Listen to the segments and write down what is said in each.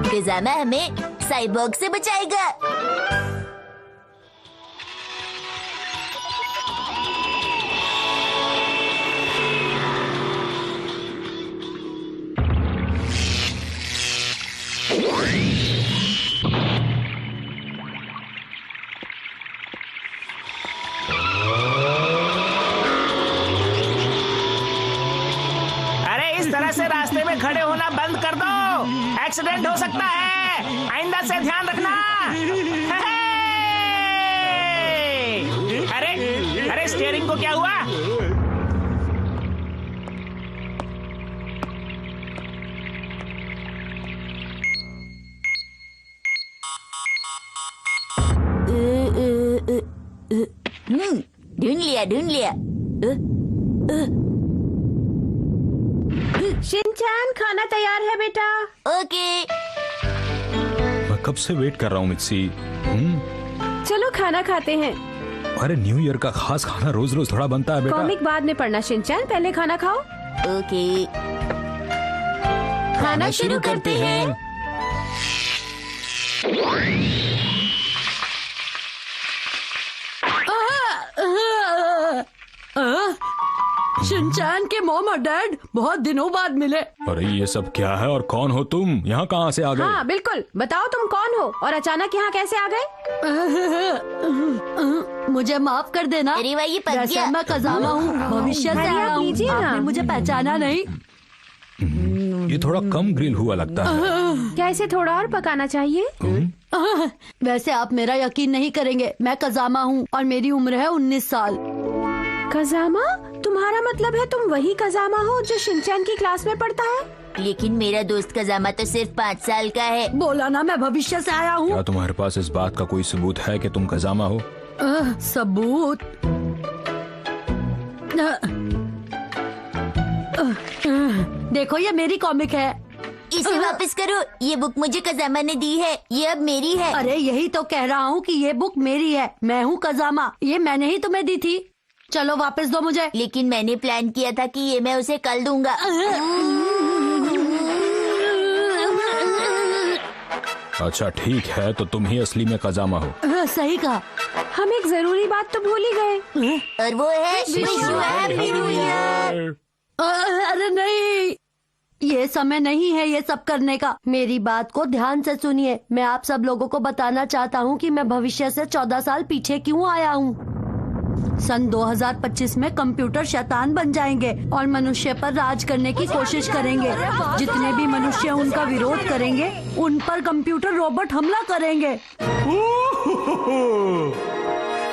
Kazama हमें cyborg से बचाएगा। इस तरह से रास्ते में खड़े होना बंद कर दो, एक्सीडेंट हो सकता है। आइंदा से ध्यान रखना। अरे अरे स्टीयरिंग को क्या हुआ? ढूंढ लिया। शिनचैन, खाना तैयार है बेटा। ओके। मैं कब से वेट कर रहा हूँ मित्सी। चलो खाना खाते हैं। अरे न्यू ईयर का खास खाना रोज रोज थोड़ा बनता है बेटा। कॉमिक बाद में पढ़ना शिनचैन, पहले खाना खाओ। ओके, खाना शुरू करते हैं। शिनचैन के मॉम और डैड बहुत दिनों बाद मिले। अरे ये सब क्या है और कौन हो तुम? यहाँ कहाँ से आ गए? हाँ बिल्कुल, बताओ तुम कौन हो और अचानक यहाँ कैसे आ गए? मुझे माफ कर देना। अरे वाह, ये पक दरअसल गया। मैं कज़ामा हूँ, भविष्य से अरे आया आप हूँ। लीजिए ना। आपने मुझे पहचाना नहीं। ये थोड़ा कम ग्रिल हुआ लगता है। क्या इसे थोड़ा और पकाना चाहिए? वैसे आप मेरा यकीन नहीं करेंगे, मैं कज़ामा हूँ और मेरी उम्र है 19 साल। कज़ामा? तुम्हारा मतलब है तुम वही कज़ामा हो जो शिनचैन की क्लास में पढ़ता है? लेकिन मेरा दोस्त कज़ामा तो सिर्फ 5 साल का है। बोला ना मैं भविष्य से आया हूँ। क्या तुम्हारे पास इस बात का कोई सबूत है कि तुम कज़ामा हो? सबूत? देखो ये मेरी कॉमिक है। इसे वापस करो, ये बुक मुझे कज़ामा ने दी है, ये अब मेरी है। अरे यही तो कह रहा हूँ कि ये बुक मेरी है, मैं हूँ कज़ामा, ये मैंने ही तुम्हें दी थी। चलो वापस दो मुझे। लेकिन मैंने प्लान किया था कि ये मैं उसे कल दूंगा। अच्छा ठीक है, तो तुम ही असली में कज़ामा हो। सही कहा। हम एक जरूरी बात तो भूल ही गए। और वो है wish you happy new year. अरे नहीं, ये समय नहीं है ये सब करने का। मेरी बात को ध्यान से सुनिए। मैं आप सब लोगों को बताना चाहता हूँ कि मैं भविष्य से 14 साल पीछे क्यों आया हूँ। सन 2025 में कंप्यूटर शैतान बन जाएंगे और मनुष्य पर राज करने की कोशिश करेंगे। जितने भी मनुष्य उनका विरोध करेंगे, उन पर कंप्यूटर रोबोट हमला करेंगे।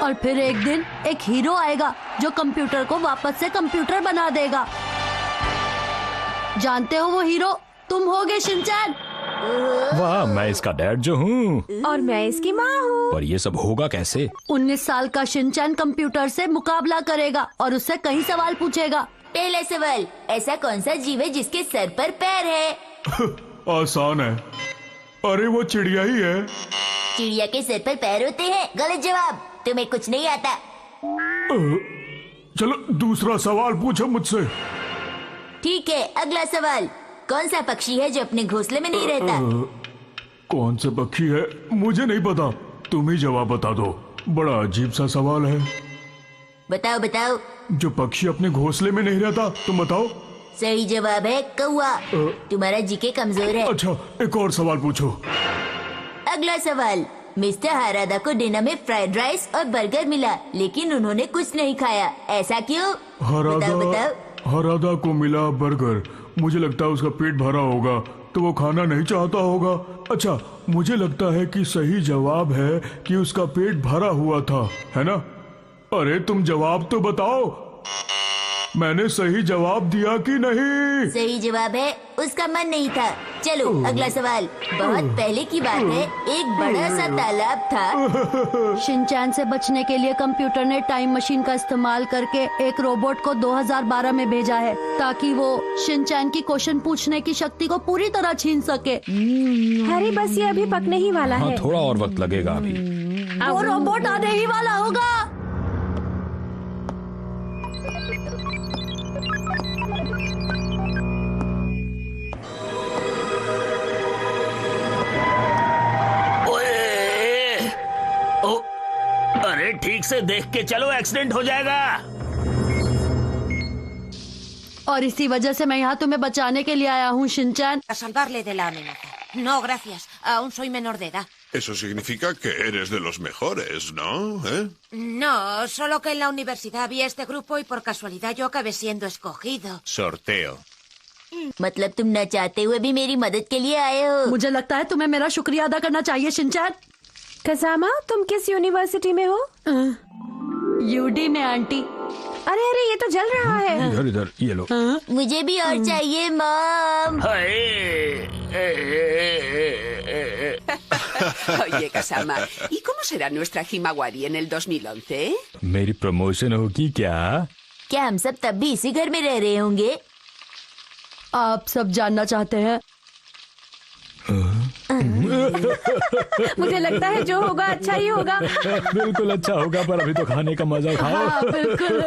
और फिर एक दिन एक हीरो आएगा जो कंप्यूटर को वापस से कंप्यूटर बना देगा। जानते हो वो हीरो तुम होगे शिनचैन। वाह, मैं इसका डैड जो हूँ और मैं इसकी माँ हूँ। और ये सब होगा कैसे? 19 साल का शिनचैन कंप्यूटर से मुकाबला करेगा और उससे कई सवाल पूछेगा। पहला सवाल, ऐसा कौन सा जीव है जिसके सर पर पैर है? आसान है, अरे वो चिड़िया ही है। चिड़िया के सर पर पैर होते हैं। गलत जवाब, तुम्हें कुछ नहीं आता। चलो दूसरा सवाल पूछो मुझसे। ठीक है, अगला सवाल, कौन सा पक्षी है जो अपने घोंसले में नहीं रहता? कौन सा पक्षी है मुझे नहीं पता, तुम ही जवाब बता दो। बड़ा अजीब सा सवाल है। बताओ बताओ। जो पक्षी अपने घोंसले में नहीं रहता, तुम बताओ। सही जवाब है कौवा। तुम्हारा जीके कमजोर है। अच्छा एक और सवाल पूछो। अगला सवाल, मिस्टर हारादा को डिनर में फ्राइड राइस और बर्गर मिला, लेकिन उन्होंने कुछ नहीं खाया, ऐसा क्यों? बताओ बताओ। हरादा को मिला बर्गर, मुझे लगता है उसका पेट भरा होगा तो वो खाना नहीं चाहता होगा। अच्छा, मुझे लगता है कि सही जवाब है कि उसका पेट भरा हुआ था, है ना? अरे तुम जवाब तो बताओ, मैंने सही जवाब दिया कि नहीं? सही जवाब है उसका मन नहीं था। चलो अगला सवाल, बहुत पहले की बात है, एक बड़ा सा तालाब था। शिनचैन से बचने के लिए कंप्यूटर ने टाइम मशीन का इस्तेमाल करके एक रोबोट को 2012 में भेजा है ताकि वो शिनचैन की क्वेश्चन पूछने की शक्ति को पूरी तरह छीन सके। हैरी, बस ये अभी पकने ही वाला हाँ, है। थोड़ा और वक्त लगेगा अभी। वो रोबोट आने ही वाला होगा। ठीक से देख के चलो, एक्सीडेंट हो जाएगा। और इसी वजह से मैं यहाँ तुम्हें बचाने के लिए आया हूँ Shinchan. A salvarle de la amenaza. No, gracias. Aún soy menor de edad. Eso significa que eres de los mejores, ¿no? ¿Eh? No, solo que en la universidad vi este grupo y por casualidad yo acabé siendo escogido. Sorteo. मतलब तुम न चाहते हुए भी मेरी मदद के लिए आए हो। मुझे लगता है तुम्हें मेरा शुक्रिया अदा करना चाहिए शिनचैन। कजामा, तुम किस यूनिवर्सिटी में हो? यूडी में आंटी। अरे अरे, ये तो जल रहा है। इधर इधर ये लो। मुझे भी और चाहिए mom. Oye, Kasama, ¿y cómo será nuestra Himawari en el 2011? मेरी प्रमोशन होगी क्या? क्या हम सब तब भी इसी घर में रह रहे होंगे? आप सब जानना चाहते हैं? मुझे लगता है जो होगा अच्छा ही होगा। बिल्कुल अच्छा होगा, पर अभी तो खाने का मजा खाओ। हाँ, बिल्कुल।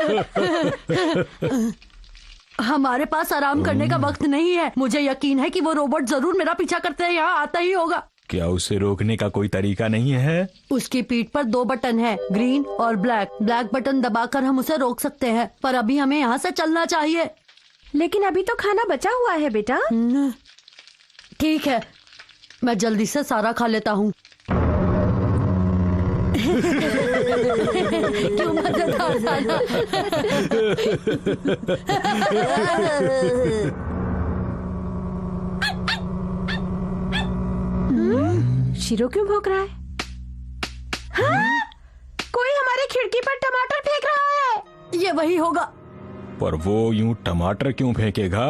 हमारे पास आराम करने का वक्त नहीं है। मुझे यकीन है कि वो रोबोट जरूर मेरा पीछा करते हैं, यहाँ आता ही होगा। क्या उसे रोकने का कोई तरीका नहीं है? उसकी पीठ पर 2 बटन है, ग्रीन और ब्लैक। ब्लैक बटन दबाकर हम उसे रोक सकते हैं, पर अभी हमें यहाँ से चलना चाहिए। लेकिन अभी तो खाना बचा हुआ है बेटा। ठीक है, मैं जल्दी से सारा खा लेता हूँ। क्यों मजेदार था ना? शीरो क्यों भौंक रहा है? हाँ? कोई हमारे खिड़की पर टमाटर फेंक रहा है। ये वही होगा। पर वो यूं टमाटर क्यों फेंकेगा?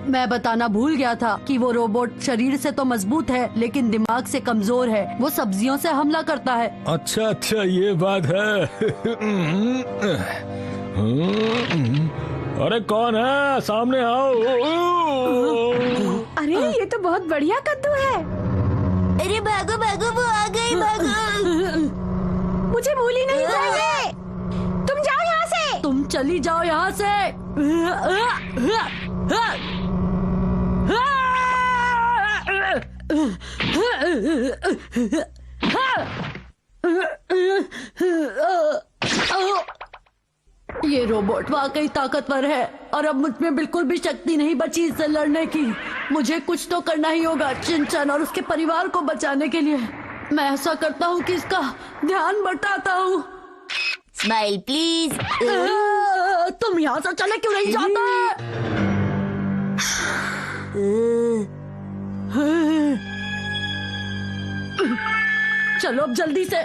मैं बताना भूल गया था कि वो रोबोट शरीर से तो मजबूत है, लेकिन दिमाग से कमजोर है। वो सब्जियों से हमला करता है। अच्छा अच्छा, ये बात है। अरे कौन है? सामने आओ। अरे ये तो बहुत बढ़िया कद्दू है। अरे भागो भागो, वो आ गई, भागो। मुझे भूली नहीं चाहिए। तुम जाओ यहाँ से। तुम चली जाओ यहाँ से। ये रोबोट वाकई ताकतवर है और अब मुझ में बिल्कुल भी शक्ति नहीं बची इससे लड़ने की। मुझे कुछ तो करना ही होगा शिनचैन और उसके परिवार को बचाने के लिए। मैं ऐसा करता हूँ कि इसका ध्यान बटाता हूँ। Smile please. तुम यहाँ से चले क्यों नहीं जाते? चलो अब जल्दी से।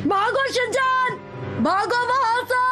भागो शिनचैन, भागो वहां से।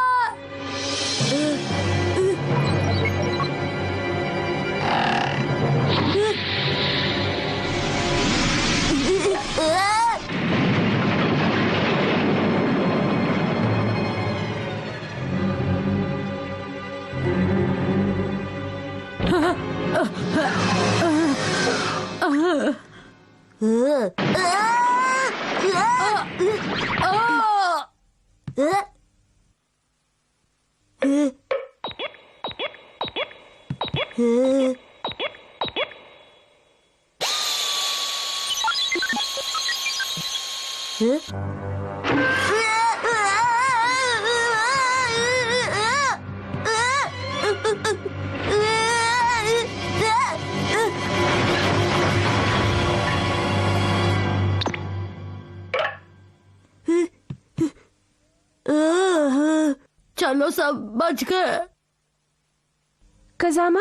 चलो सब बच गए। कजामा,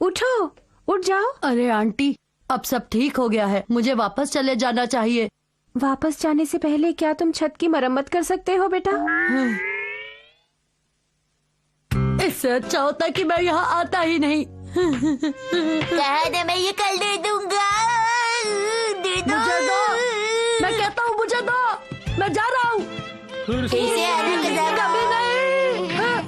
उठो, उठ जाओ। अरे आंटी, अब सब ठीक हो गया है। मुझे वापस चले जाना चाहिए। वापस जाने से पहले क्या तुम छत की मरम्मत कर सकते हो बेटा? इससे अच्छा होता कि मैं यहाँ आता ही नहीं। कहा था मैं ये कल दे दूंगा। दे दो। मुझे दो, मैं कहता हूँ मुझे दो, मैं जा रहा हूँ। फिर से आना कदम। कभी नहीं। हाँ।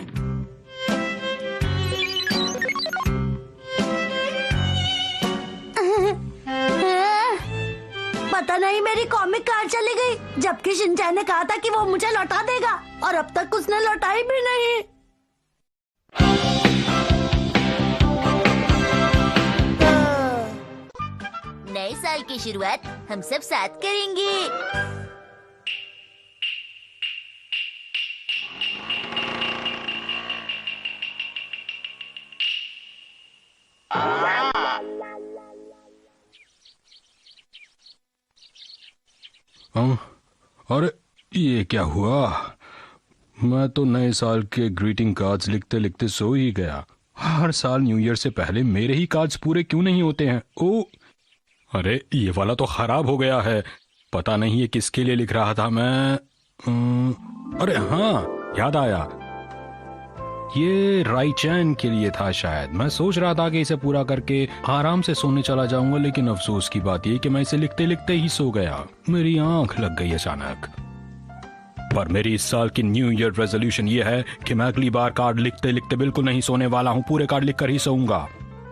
पता नहीं मेरी कॉमिक कहाँ चली गई, जबकि शिनचैन ने कहा था कि वो मुझे लौटा देगा और अब तक उसने लौटाई भी नहीं। नए साल की शुरुआत हम सब साथ करेंगे। अरे ये क्या हुआ? मैं तो नए साल के ग्रीटिंग कार्ड्स लिखते लिखते सो ही गया। हर साल न्यू ईयर से पहले मेरे ही कार्ड्स पूरे क्यों नहीं होते हैं? ओ, अरे ये वाला तो खराब हो गया है। पता नहीं ये किसके लिए लिख रहा था मैं। अरे हाँ, याद आया, ये राइचैन के लिए था शायद। मैं सोच रहा था कि इसे पूरा करके आराम से सोने चला जाऊंगा, लेकिन अफसोस की बात यह कि मैं इसे लिखते लिखते ही सो गया। मेरी आंख लग गई अचानक। पर मेरी इस साल की न्यू ईयर रेजोल्यूशन ये है कि मैं अगली बार कार्ड लिखते लिखते बिल्कुल नहीं सोने वाला हूँ, पूरे कार्ड लिखकर ही सोऊंगा।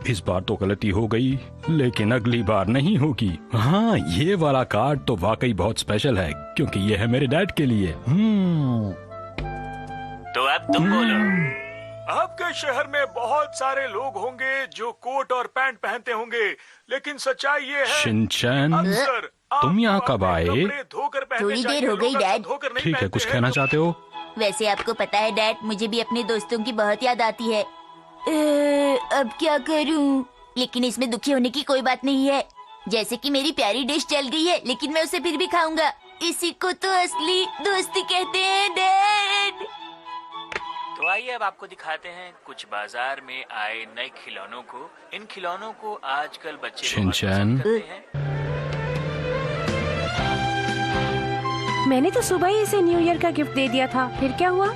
इस बार तो गलती हो गई, लेकिन अगली बार नहीं होगी। हाँ, ये वाला कार्ड तो वाकई बहुत स्पेशल है, क्योंकि ये है मेरे डैड के लिए। तो अब तुम बोलो। आपके शहर में बहुत सारे लोग होंगे जो कोट और पैंट पहनते होंगे, लेकिन सच्चाई ये है शिनचैन, अक्सर तुम यहाँ कब आए? थोड़ी देर हो गई डैड। ठीक है, कुछ कहना चाहते हो? वैसे आपको पता है डैड, मुझे भी अपने दोस्तों की बहुत याद आती है। अब क्या करूं? लेकिन इसमें दुखी होने की कोई बात नहीं है। जैसे कि मेरी प्यारी डिश चल गई है, लेकिन मैं उसे फिर भी खाऊंगा। इसी को तो असली दोस्ती कहते हैं डैड। तो आइए अब आपको दिखाते हैं कुछ बाजार में आए नए खिलौनों को। इन खिलौनों को आजकल बच्चे शिनचैन, बहुत पसंद करते हैं। मैंने तो सुबह ही इसे न्यू ईयर का गिफ्ट दे दिया था, फिर क्या हुआ?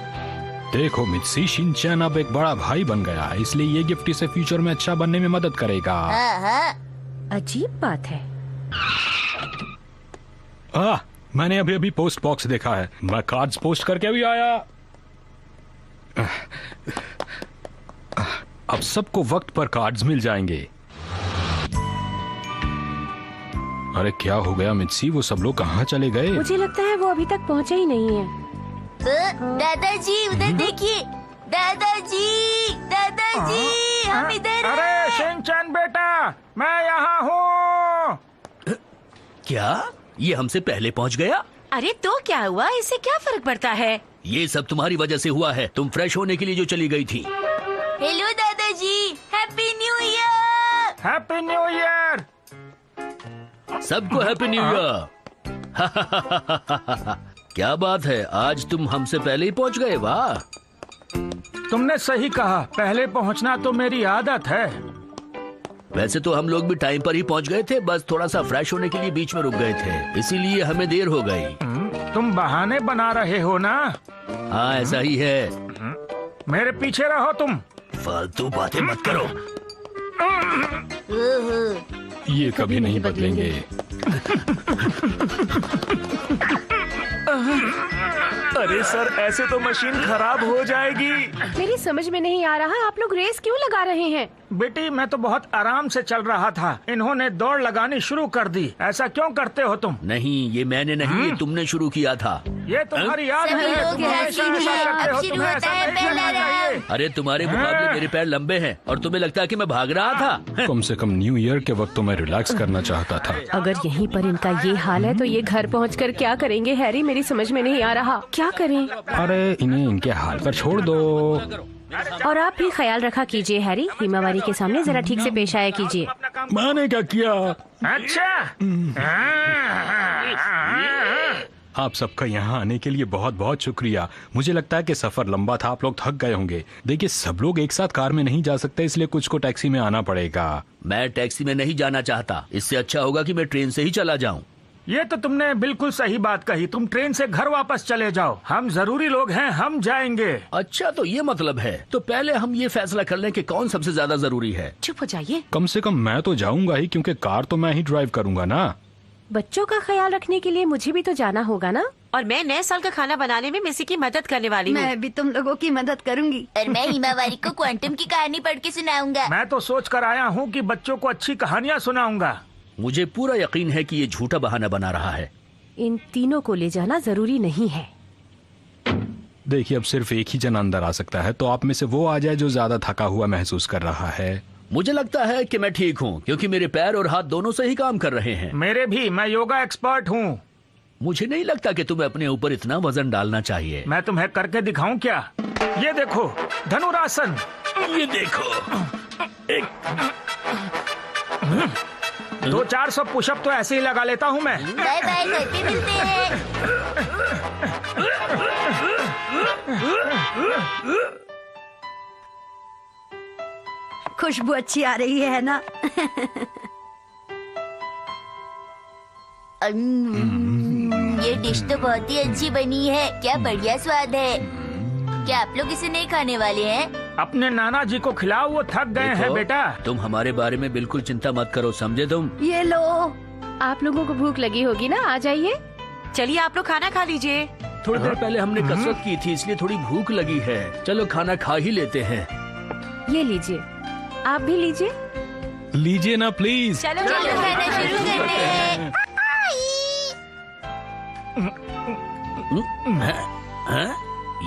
देखो मित्सी, शिनचैन अब एक बड़ा भाई बन गया है, इसलिए ये गिफ्ट इसे फ्यूचर में अच्छा बनने में मदद करेगा। अजीब बात है। मैंने अभी अभी पोस्ट बॉक्स देखा है। मैं कार्ड्स पोस्ट करके अभी आया। अब सबको वक्त पर कार्ड्स मिल जाएंगे। अरे क्या हो गया मित्सी, वो सब लोग कहाँ चले गए? मुझे लगता है वो अभी तक पहुँचे ही नहीं है। दादाजी उधर देखिए। दादाजी, दादाजी, हम इधर। अरे शिनचैन बेटा, मैं यहाँ हूँ। क्या ये हमसे पहले पहुँच गया? अरे तो क्या हुआ, इससे क्या फर्क पड़ता है? ये सब तुम्हारी वजह से हुआ है। तुम फ्रेश होने के लिए जो चली गई थी। हेलो दादाजी, happy new year. Happy new year. सबको हैप्पी न्यू ईयर। क्या बात है, आज तुम हमसे पहले ही पहुंच गए। वाह, तुमने सही कहा, पहले पहुंचना तो मेरी आदत है। वैसे तो हम लोग भी टाइम पर ही पहुंच गए थे, बस थोड़ा सा फ्रेश होने के लिए बीच में रुक गए थे, इसीलिए हमें देर हो गई। तुम बहाने बना रहे हो ना? हाँ ऐसा ही है। मेरे पीछे रहो तुम। फालतू बातें मत करो। ये कभी नहीं बदलेंगे। अरे सर, ऐसे तो मशीन खराब हो जाएगी। मेरी समझ में नहीं आ रहा, आप लोग रेस क्यों लगा रहे हैं? बेटी, मैं तो बहुत आराम से चल रहा था, इन्होंने दौड़ लगानी शुरू कर दी। ऐसा क्यों करते हो तुम? नहीं, ये मैंने नहीं, ये तुमने शुरू किया था। ये तुम्हारी याद सभी है, लोग तुम हमेशा ऐसे ही ऐसा हैं। करते अब हो, शुरू तुम्हें होता ऐसा है नहीं पहला करना चाहिए। राउंड। अरे तुम्हारे मुकाबले मेरे पैर लंबे हैं और तुम्हें लगता है कि मैं भाग रहा था? कम से कम न्यू ईयर के वक्त तो मैं रिलैक्स करना चाहता था। अगर यहीं पर इनका ये हाल है तो ये घर पहुंचकर क्या करेंगे हैरी? मेरी समझ में नहीं आ रहा, क्या करें? अरे इन्हें इनके हाल पर छोड़ दो। और आप भी ख्याल रखा कीजिए हैरी, हिमावारी के सामने जरा ठीक से पेश आया कीजिए। मैंने क्या किया? अच्छा, आप सबका यहाँ आने के लिए बहुत बहुत शुक्रिया। मुझे लगता है कि सफर लंबा था, आप लोग थक गए होंगे। देखिए, सब लोग एक साथ कार में नहीं जा सकते, इसलिए कुछ को टैक्सी में आना पड़ेगा। मैं टैक्सी में नहीं जाना चाहता, इससे अच्छा होगा कि मैं ट्रेन से ही चला जाऊं। ये तो तुमने बिल्कुल सही बात कही। तुम ट्रेन से घर वापस चले जाओ, हम जरूरी लोग हैं, हम जाएंगे। अच्छा, तो ये मतलब है। तो पहले हम ये फैसला कर लें कि कौन सबसे ज्यादा जरूरी है। चुप हो जाइए। कम से कम मैं तो जाऊंगा ही, क्योंकि कार तो मैं ही ड्राइव करूंगा ना। बच्चों का ख्याल रखने के लिए मुझे भी तो जाना होगा ना। और मैं नए साल का खाना बनाने में मिसी की मदद करने वाली हूँ। मैं भी तुम लोगों की मदद करूंगी। और मैं हिमावारी को क्वांटम की कहानी पढ़ के सुनाऊंगा। मैं तो सोच कर आया हूँ कि बच्चों को अच्छी कहानियाँ सुनाऊंगा। मुझे पूरा यकीन है कि ये झूठा बहाना बना रहा है। इन तीनों को ले जाना जरूरी नहीं है। देखिए, अब सिर्फ एक ही जन अंदर आ सकता है, तो आप में से वो आ जाए जो ज्यादा थका हुआ महसूस कर रहा है। मुझे लगता है कि मैं ठीक हूँ, क्योंकि मेरे पैर और हाथ दोनों सही काम कर रहे हैं। मेरे भी, मैं योगा एक्सपर्ट हूँ। मुझे नहीं लगता कि तुम्हें अपने ऊपर इतना वजन डालना चाहिए। मैं तुम्हें करके दिखाऊं क्या? ये देखो, धनुरासन। ये देखो, 200-400 पुशअप तो ऐसे ही लगा लेता हूँ मैं। बाय बाय, घर पे मिलते हैं। खुशबू अच्छी आ रही है ना? ये डिश तो बहुत ही अच्छी बनी है। क्या बढ़िया स्वाद है। क्या आप लोग इसे नहीं खाने वाले हैं? अपने नाना जी को खिलाओ, वो थक गए हैं देखो, बेटा। तुम हमारे बारे में बिल्कुल चिंता मत करो, समझे तुम? ये लो। आप लोगों को भूख लगी होगी ना, आ जाइए। चलिए आप लोग खाना खा लीजिए। थोड़ी देर पहले हमने कसरत की थी, इसलिए थोड़ी भूख लगी है। चलो खाना खा ही लेते हैं। ये लीजिए, आप भी लीजिए। लीजिए ना प्लीज। चलो खाना शुरू करते हैं। हैं?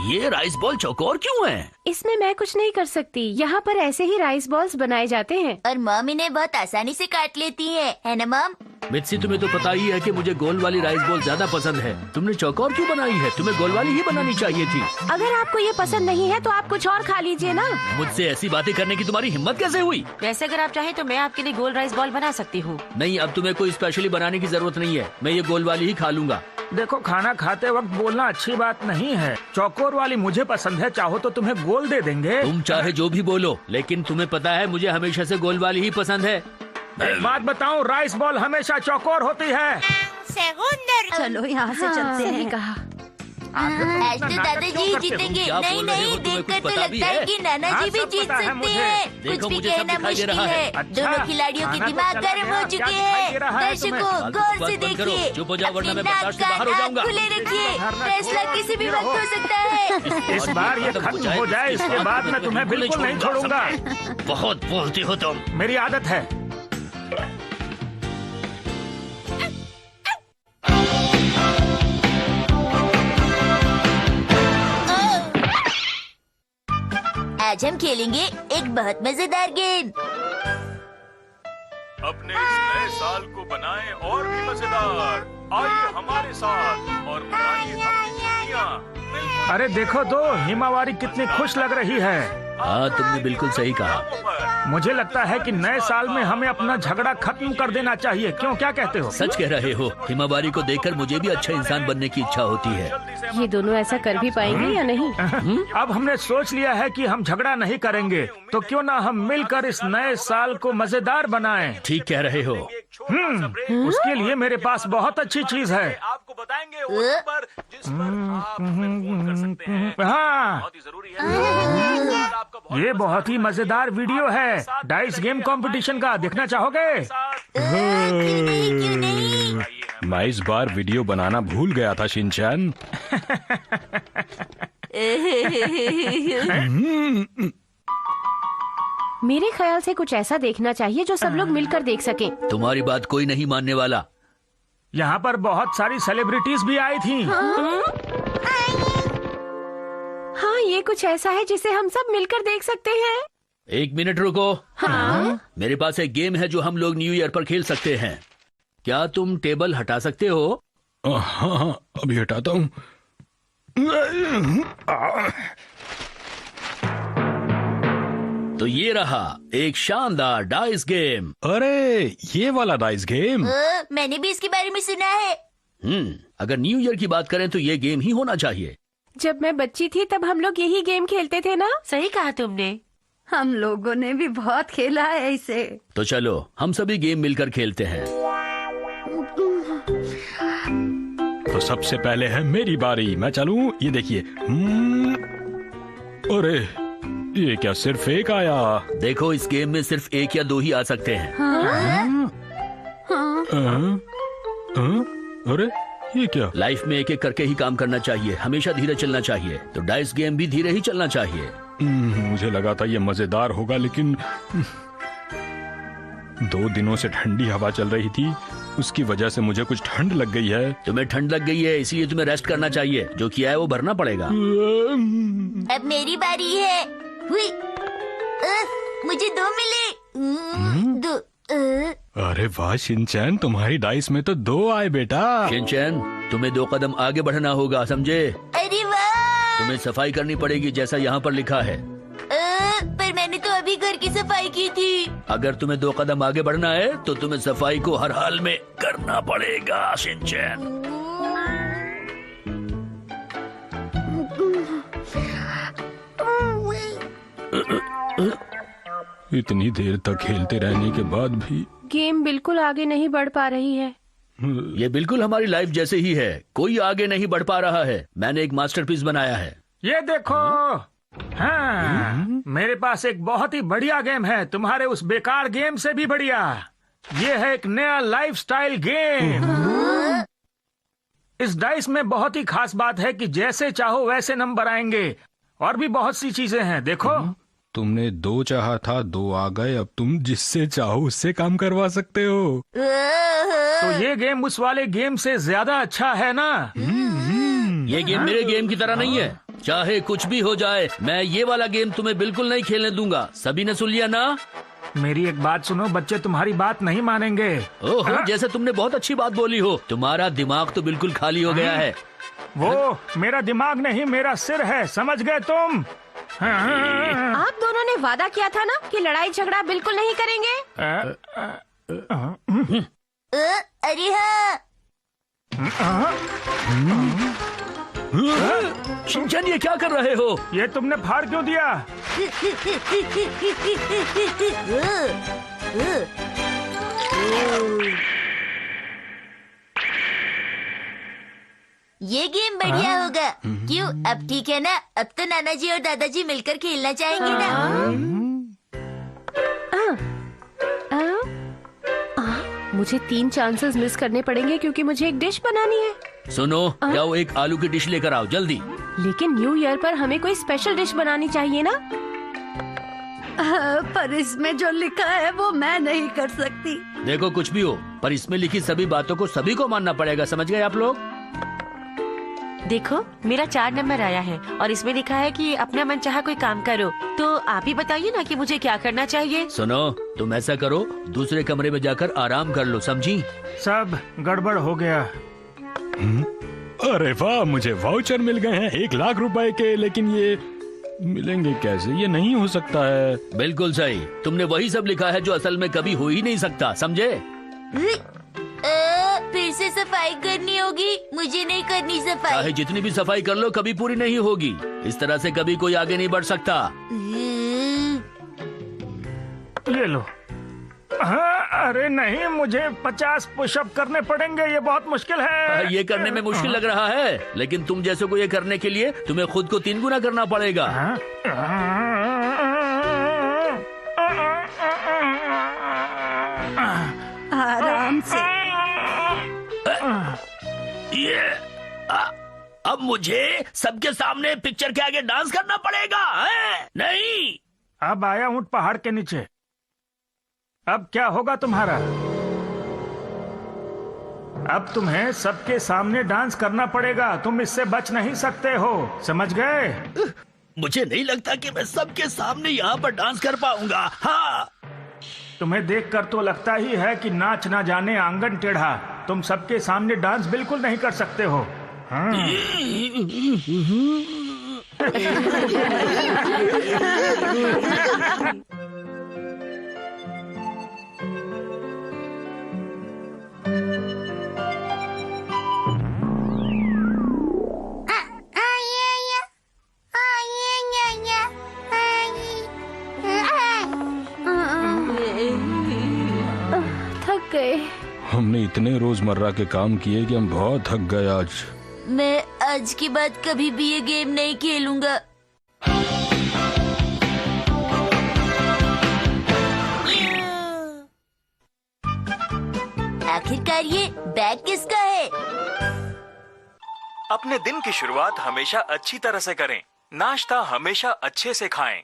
ये राइस बॉल चौकोर क्यों है? इसमें मैं कुछ नहीं कर सकती। यहाँ पर ऐसे ही राइस बॉल्स बनाए जाते हैं। और मॉम इन्हें बहुत आसानी से काट लेती है ना मॉम? मित्सी, तुम्हें तो पता ही है कि मुझे गोल वाली राइस बॉल ज्यादा पसंद है। तुमने चौकोर क्यों बनाई है? तुम्हें गोल वाली ही बनानी चाहिए थी। अगर आपको ये पसंद नहीं है तो आप कुछ और खा लीजिए ना। मुझसे ऐसी बातें करने की तुम्हारी हिम्मत कैसे हुई? वैसे अगर आप चाहें तो मैं आपके लिए गोल राइस बॉल बना सकती हूँ। नहीं, अब तुम्हें कोई स्पेशली बनाने की जरूरत नहीं है। मैं ये गोल वाली ही खा लूंगा। देखो, खाना खाते वक्त बोलना अच्छी बात नहीं है। चौकोर वाली मुझे पसंद है, चाहो तो तुम्हें गोल दे देंगे। तुम चाहे जो भी बोलो, लेकिन तुम्हें पता है मुझे हमेशा से गोल वाली ही पसंद है। एक बात बताऊं, राइस बॉल हमेशा चौकोर होती है। चलो यहाँ से चलते हैं। कहा आज तो दादाजी जीतेंगे। क्या नहीं बोल रहे नहीं, हो? तुम्हें देखकर कुछ तो पता भी लगता है है? कि नाना जी भी सब जीत पता है सकते मुझे। हैं। देखो, कुछ भी मुझे सब कहना दिखाई दे मुश्किल रहा है। है। अच्छा, दोनों खिलाड़ियों के खाना तो दिमाग चला गर्म गया। हो क्या चुके दिखाई दे रहा हैं। है तुम्हें? दर्शकों, गौर से बंद करो, देखिए। चुप हो जाओ, वरना अपने मैं नाक बर्दाश्त से बाहर हो कान जाऊंगा। खुले रखिए। धरना फैसला छोड़ो, किसी भी रहो। वक्त हो सकता है। इस बार ये खत्म हो जाए, इसके बाद मैं तुम्हें बिल्कुल नहीं छोड़ूंगा। बहुत बोलते हो तुम। मेरी आदत है। आज हम खेलेंगे एक बहुत मजेदार गेम। अपने इस नए साल को बनाएं और भी मजेदार। आइए हमारे साथ और मनाइए अपनी छुट्टियां। अरे देखो तो, हिमावारी कितनी खुश लग रही है। हाँ, तुमने बिल्कुल सही कहा। मुझे लगता है कि नए साल में हमें अपना झगड़ा खत्म कर देना चाहिए। क्यों, क्या कहते हो? सच कह रहे हो। हिमावारी को देखकर मुझे भी अच्छा इंसान बनने की इच्छा होती है। ये दोनों ऐसा कर भी पाएंगे या नहीं? अब हमने सोच लिया है कि हम झगड़ा नहीं करेंगे, तो क्यों ना हम मिलकर इस नए साल को मजेदार बनाएं। ठीक कह रहे हो। उसके लिए मेरे पास बहुत अच्छी चीज है। आपको बताएंगे उस पर जिस पर आप हमें फोन कर सकते हैं। हाँ, बहुत ही जरूरी है। आपका बहुत ये बहुत ही मजेदार वीडियो है डाइस गेम कंपटीशन का। देखना चाहोगे? क्यों नहीं, क्यों नहीं। मैं इस बार वीडियो बनाना भूल गया था, शिनचैन। मेरे ख्याल से कुछ ऐसा देखना चाहिए जो सब लोग मिलकर देख सकें। तुम्हारी बात कोई नहीं मानने वाला। यहाँ पर बहुत सारी सेलिब्रिटीज भी आई थी। हाँ, ये कुछ ऐसा है जिसे हम सब मिलकर देख सकते हैं। एक मिनट रुको। हाँ? मेरे पास एक गेम है जो हम लोग न्यू ईयर पर खेल सकते हैं। क्या तुम टेबल हटा सकते हो? हाँ, अभी हटाता हूँ। तो ये रहा एक शानदार डाइस गेम। अरे, ये वाला डाइस गेम। मैंने भी इसके बारे में सुना है। अगर न्यू ईयर की बात करें तो ये गेम ही होना चाहिए। जब मैं बच्ची थी तब हम लोग यही गेम खेलते थे ना। सही कहा तुमने। हम लोगों ने भी बहुत खेला है इसे। तो चलो हम सभी गेम मिलकर खेलते हैं। तो सबसे पहले है मेरी बारी। मैं चलूं? ये देखिए। अरे ये क्या सिर्फ एक आया? देखो इस गेम में सिर्फ एक या दो ही आ सकते हैं। अरे ये क्या? लाइफ में एक एक करके ही काम करना चाहिए, हमेशा धीरे चलना चाहिए। तो डाइस गेम भी धीरे ही चलना चाहिए। मुझे लगा था ये मजेदार होगा, लेकिन 2 दिनों से ठंडी हवा चल रही थी, उसकी वजह से मुझे कुछ ठंड लग गई है। तुम्हें ठंड लग गई है, इसलिए तुम्हें रेस्ट करना चाहिए। जो किया है वो भरना पड़ेगा। अब मेरी बारी है। हुई। मुझे 2 मिले। 2। अरे वाह शिनचैन, तुम्हारी डाइस में तो 2 आए बेटा। शिनचैन, तुम्हें 2 कदम आगे बढ़ना होगा, समझे? अरे वाह। तुम्हें सफाई करनी पड़ेगी, जैसा यहाँ पर लिखा है। पर मैंने तो अभी घर की सफाई की थी। अगर तुम्हें 2 कदम आगे बढ़ना है तो तुम्हें सफाई को हर हाल में करना पड़ेगा शिनचैन। इतनी देर तक खेलते रहने के बाद भी गेम बिल्कुल आगे नहीं बढ़ पा रही है। ये बिल्कुल हमारी लाइफ जैसे ही है, कोई आगे नहीं बढ़ पा रहा है। मैंने एक मास्टरपीस बनाया है। ये देखो। हाँ, मेरे पास एक बहुत ही बढ़िया गेम है, तुम्हारे उस बेकार गेम से भी बढ़िया। ये है एक नया लाइफस्टाइल गेम। इस डाइस में बहुत ही खास बात है कि जैसे चाहो वैसे नंबर आएंगे, और भी बहुत सी चीजें हैं। देखो, तुमने 2 चाहा था, 2 आ गए। अब तुम जिससे चाहो उससे काम करवा सकते हो। तो ये गेम उस वाले गेम से ज्यादा अच्छा है ना? ये गेम मेरे गेम की तरह नहीं है। चाहे कुछ भी हो जाए, मैं ये वाला गेम तुम्हें बिल्कुल नहीं खेलने दूंगा। सभी ने सुन लिया ना? मेरी एक बात सुनो, बच्चे तुम्हारी बात नहीं मानेंगे। ओहो, जैसे तुमने बहुत अच्छी बात बोली हो। तुम्हारा दिमाग तो बिल्कुल खाली हो गया है। वो मेरा दिमाग नहीं, मेरा सिर है, समझ गए तुम? आप दोनों ने वादा किया था ना कि लड़ाई झगड़ा बिल्कुल नहीं करेंगे। अरे हाँ। शिनचैन, ये क्या कर रहे हो? ये तुमने फाड़ क्यों दिया? ये गेम बढ़िया होगा। क्यों? अब ठीक है ना? अब तो नाना जी और दादाजी मिलकर खेलना चाहेंगे ना? मुझे 3 चांसेस मिस करने पड़ेंगे क्योंकि मुझे एक डिश बनानी है। सुनो, जाओ एक आलू की डिश लेकर आओ जल्दी। लेकिन न्यू ईयर पर हमें कोई स्पेशल डिश बनानी चाहिए ना? पर इसमें जो लिखा है वो मैं नहीं कर सकती। देखो कुछ भी हो, पर इसमें लिखी सभी बातों को सभी को मानना पड़ेगा, समझ गए आप लोग? देखो, मेरा 4 नंबर आया है और इसमें लिखा है कि अपना मन चाहा कोई काम करो। तो आप ही बताइए ना कि मुझे क्या करना चाहिए। सुनो, तुम ऐसा करो, दूसरे कमरे में जाकर आराम कर लो, समझी? सब गड़बड़ हो गया। अरे वाह, मुझे वाउचर मिल गए हैं 1 लाख रुपए के। लेकिन ये मिलेंगे कैसे? ये नहीं हो सकता है। बिल्कुल सही, तुमने वही सब लिखा है जो असल में कभी हो ही नहीं सकता, समझे? फिर से सफाई करनी होगी। मुझे नहीं करनी सफाई। चाहे जितनी भी सफाई कर लो, कभी पूरी नहीं होगी। इस तरह से कभी कोई आगे नहीं बढ़ सकता। ये लो। अरे नहीं, मुझे 50 पुशअप करने पड़ेंगे, ये बहुत मुश्किल है। ये करने में मुश्किल लग रहा है, लेकिन तुम जैसे को ये करने के लिए तुम्हें खुद को 3 गुना करना पड़ेगा। आराम से। ये अब मुझे सबके सामने पिक्चर के आगे डांस करना पड़ेगा, है? नहीं। अब आया ऊंट पहाड़ के नीचे। अब क्या होगा तुम्हारा? अब तुम्हें सबके सामने डांस करना पड़ेगा। तुम इससे बच नहीं सकते हो, समझ गए? मुझे नहीं लगता कि मैं सबके सामने यहाँ पर डांस कर पाऊंगा। हाँ, तुम्हें देखकर तो लगता ही है कि नाच ना जाने आंगन टेढ़ा। तुम सबके सामने डांस बिल्कुल नहीं कर सकते हो। हाँ। थक गए। हमने इतने रोजमर्रा के काम किए कि हम बहुत थक गए आज। मैं आज के बाद कभी भी ये गेम नहीं खेलूंगा। आखिरकार ये बैग किसका है? अपने दिन की शुरुआत हमेशा अच्छी तरह से करें। नाश्ता हमेशा अच्छे से खाएं।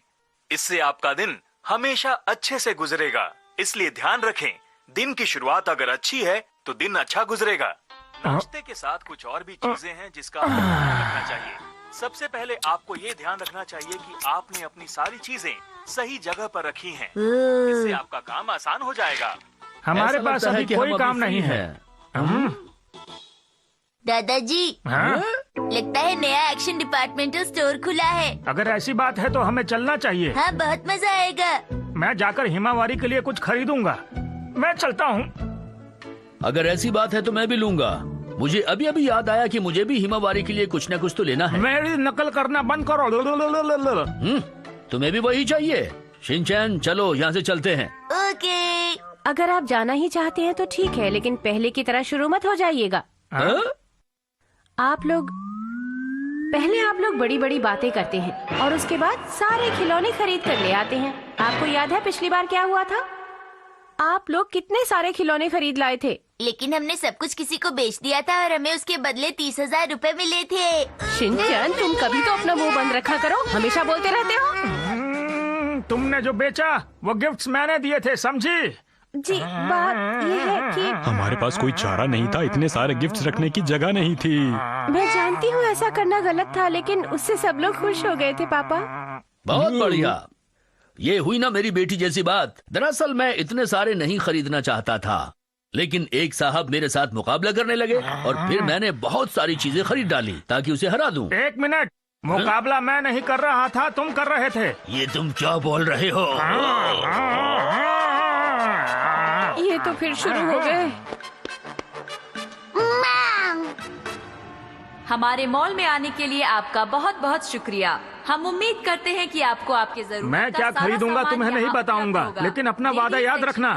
इससे आपका दिन हमेशा अच्छे से गुजरेगा। इसलिए ध्यान रखें, दिन की शुरुआत अगर अच्छी है तो दिन अच्छा गुजरेगा। नाश्ते के साथ कुछ और भी चीजें हैं जिसका आपको ध्यान रखना चाहिए। सबसे पहले आपको ये ध्यान रखना चाहिए कि आपने अपनी सारी चीजें सही जगह पर रखी हैं। इससे आपका काम आसान हो जाएगा। हमारे पास अभी कोई काम नहीं है। दादाजी, लगता है नया एक्शन डिपार्टमेंटल स्टोर खुला है। अगर ऐसी बात है तो हमें चलना चाहिए। हाँ, बहुत मजा आएगा। मैं जाकर हिमावारी के लिए कुछ खरीदूंगा। मैं चलता हूँ। अगर ऐसी बात है तो मैं भी लूंगा। मुझे अभी अभी याद आया कि मुझे भी हिमावारी के लिए कुछ न कुछ तो लेना है। मेरी नकल करना बंद करो। तुम्हें भी वही चाहिए? शिनचैन, चलो यहाँ से चलते हैं। ओके। अगर आप जाना ही चाहते हैं तो ठीक है, लेकिन पहले की तरह शुरू मत हो जाइएगा। आप लोग बड़ी बड़ी बातें करते हैं और उसके बाद सारे खिलौने खरीद कर ले आते हैं। आपको याद है पिछली बार क्या हुआ था? आप लोग कितने सारे खिलौने खरीद लाए थे, लेकिन हमने सब कुछ किसी को बेच दिया था और हमें उसके बदले 30,000 रुपए मिले थे। शिनचैन, तुम कभी तो अपना मुंह बंद रखा करो, हमेशा बोलते रहते हो। तुमने जो बेचा वो गिफ्ट्स मैंने दिए थे, समझी? जी, बात ये है कि हमारे पास कोई चारा नहीं था, इतने सारे गिफ्ट्स रखने की जगह नहीं थी। मैं जानती हूँ ऐसा करना गलत था, लेकिन उससे सब लोग खुश हो गए थे पापा। बहुत बढ़िया। ये हुई ना मेरी बेटी जैसी बात। दरअसल मैं इतने सारे नहीं खरीदना चाहता था, लेकिन एक साहब मेरे साथ मुकाबला करने लगे और फिर मैंने बहुत सारी चीजें खरीद डाली ताकि उसे हरा दूं। एक मिनट, मुकाबला मैं नहीं कर रहा था, तुम कर रहे थे। ये तुम क्या बोल रहे हो? ये तो फिर शुरू हो गए। हमारे मॉल में आने के लिए आपका बहुत बहुत शुक्रिया। हम उम्मीद करते हैं कि आपको आपके जरूरत मैं क्या खरीदूंगा तुम्हें नहीं बताऊंगा, लेकिन अपना वादा याद रखना।